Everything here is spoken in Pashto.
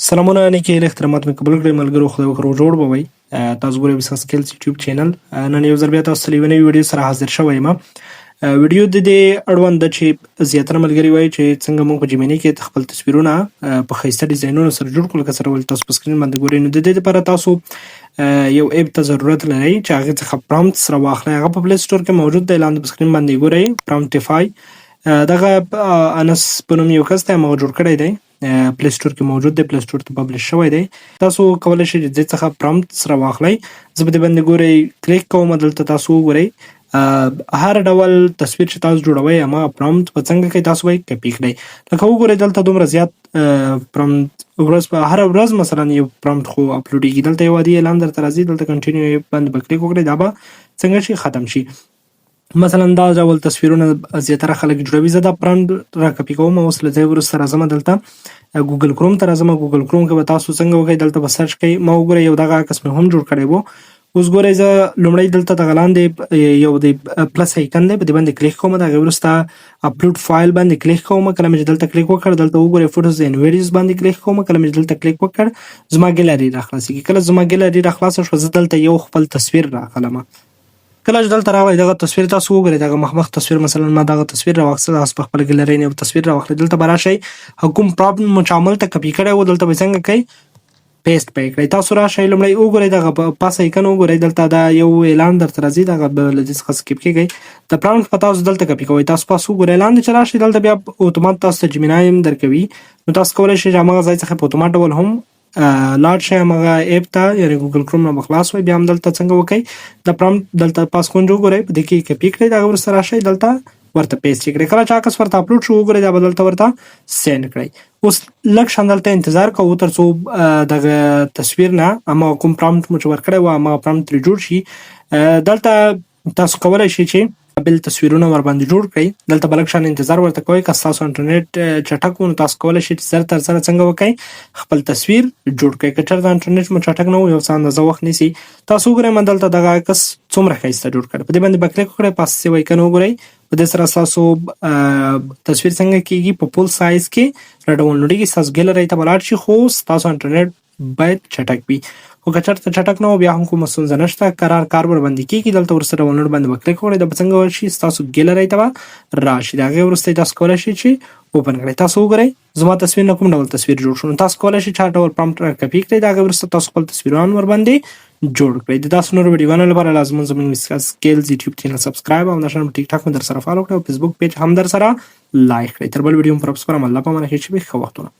سلامونه نیکې احترامات مې قبول کړئ ملګرو خدای وکړو جوړ به وئ تاسو ګورئ وسیله سکلز یوټیوب چینل نن یو ځل بیا تاسو سره یوه نوې ویډیو سره حاضر شوی یم ویډیو د دې اړوند ده چې زیاتره ملګري وایي چې څنګه موږ په جېمیني کې خپل تصویرونه په ښایسته ډیزاینونو سره جوړ کړو لکه څرنګه تاسو په سکرین باندې ګورئ نو د دې لپاره تاسو یو ایپ ته ضرورت لرئ چې هغې څخه پرامپټس راواخلئ هغه په پلی سټور کې موجود دی لاندې په سکرین باندې ګورئ پرامپټیفای دغه انس په نوم یو کس دی همغه جوړ کړی دی پلی سټور کې موجود دی پلی سټور ته پبلش شوی دی تاسو کولی شئ چې دې څخه پرامپټس راواخلئ زه په دې باندې ګورئ کلیک کوم دلته تاسو وګورئ هر ډول تصویر چې تاسو جوړوئ هماغه پرامپټ په څنګه کې تاسو باید کاپي کړئ لکه وګورئ دلته دومره زیات پرامپټ هره ورځ مثلا یو پرامپټ خو اپلوډیږي دلته یو عادي اعلان درته راځي دلته کنټینیو باندې به کلیک وکړئ دا به څنګه شي ختم شي مثلا دا ډول تصویرونه زیاتره خلک جوړوي زه دا پرامپټ را کاپي کوم اوس له دې وروسته راځم دلته ګوګل کروم ته راځم ګوګل کروم کې به تاسو څنګه وکړئ دلته به سرچ کوئ ما وګورئ یو دغه عکس مې هم جوړ کړی و اوس ګورئ زه لومړی دلته دغه لاندې یو د پلس ایکن دی په دې باندې کلیک کوم د هغې وروسته اپلوډ فایل باندې کلیک کوم کله مې چې دلته کلیک وکړ دلته وګورئ فوټوز اینډ ویډیوز باندې کلیک کوم کله مې چې دلته کلیک وکړ زما ګیلري راخلاصېږي کله زما ګیلري راخلاصه شوه زه دلته یو خپل تصویر راخلم کله چې دلته راغلی دغه تصویر تاسو وګورئ دغه مخ تصویر مثلا ما دغه تصویر راواخیسته تاسو په خپله ګیلرۍ نه یو تصویر راواخلئ دلته به راشئ کوم پرامپټ مو چې عمل ته کاپي کړی و دلته به څنګه کوئ پیسټ به یې کړئ تاسو راشئ لومړی وګورئ دغه پاس ایکن وګورئ دلته دا یو اعلان درته راځي دغه به له دې څخه سکیپ کیږئ د پرامپټ په تاسو دلته کاپي کوئ تاسو پاس وګورئ لاندې چې راشئ دلته بیا اتومات تاسو ته جېمیني هم درکوي نو تاسو کولی شئ چې هماغه ځای څخه په اتومات ډول هم لاړ شئ هماغه ایپ ته یعنې ګوګل کروم نه به خلاص وئ بیا هم دلته څنګه وکئ د پرامپټ دلته پاس کونج وګورئ په دې کې کاپي کړئ د هغه وروسته راشئ دلته ورته پیسټ یې کړئ کله چې عکس ورته اپلوډ شو وګورئ دا به دلته ورته سینډ کړئ اوس لږ شان دلته انتظار کوو تر څو دغه تصویر نه هماغه کوم پرامپټ مو چې ورکړی و هماغه پرامپټ ترې جوړ شي دلته تاسو کولی شئ چې بل تصویرونه ورباندې جوړ کړئ دلته به لږ شان انتظار ورته کوئ که ستاسو انټرنیټ چټک و نو تاسو کولی شئ چې زر تر زره څنګه وکئ خپل تصویر جوړ کړئ که چېرته انټرنیټ مو چټک نه و یو څه اندازه وخت نیسي تاسو وګورئ ما دلته دغه عکس څومره ښایسته جوړ کړی په دې باندې به کلیک وکړئ پاس سیو ایکن وګورئ په دې سره ستاسو تصویر څنګه کېږي په فول سایز کې راډاونلوډېږي ستاسو ګیلرۍ ته به لاړ شي خو ستاسو انټرنیټ باید چټک وي خو که چېرته چټک نه و بیا هم کومه ستونزه نشته کرار کار ورباندې کېږي دلته ورسره ډاونلوډ باندې به کلیک وکړئ دا به څنګه وشي ستاسو ګیلرۍ ته به راشي د هغې وروسته تاسو کولی شئ چې اوپن کړئ تاسو وګورئ زما تصویر نه کوم ډول تصویر جوړ شو نو تاسو کولی شئ چې هر ډول پرامپټ کاپي کړئ د هغې وروسته تاسو خپل تصویران ورباندې جوړ کړئ د تاسو نورو ویډیوګانو لپاره لازم زموږ وسیله سکلز یوټیوب چینل سبسکرایب او همداشان ټیک ټاک مو در سره فالو کړئ او فیسبوک پیج هم در سره لایک کړئ تر بل ویډیو مو پر الله په امان کې چې ښه وختونه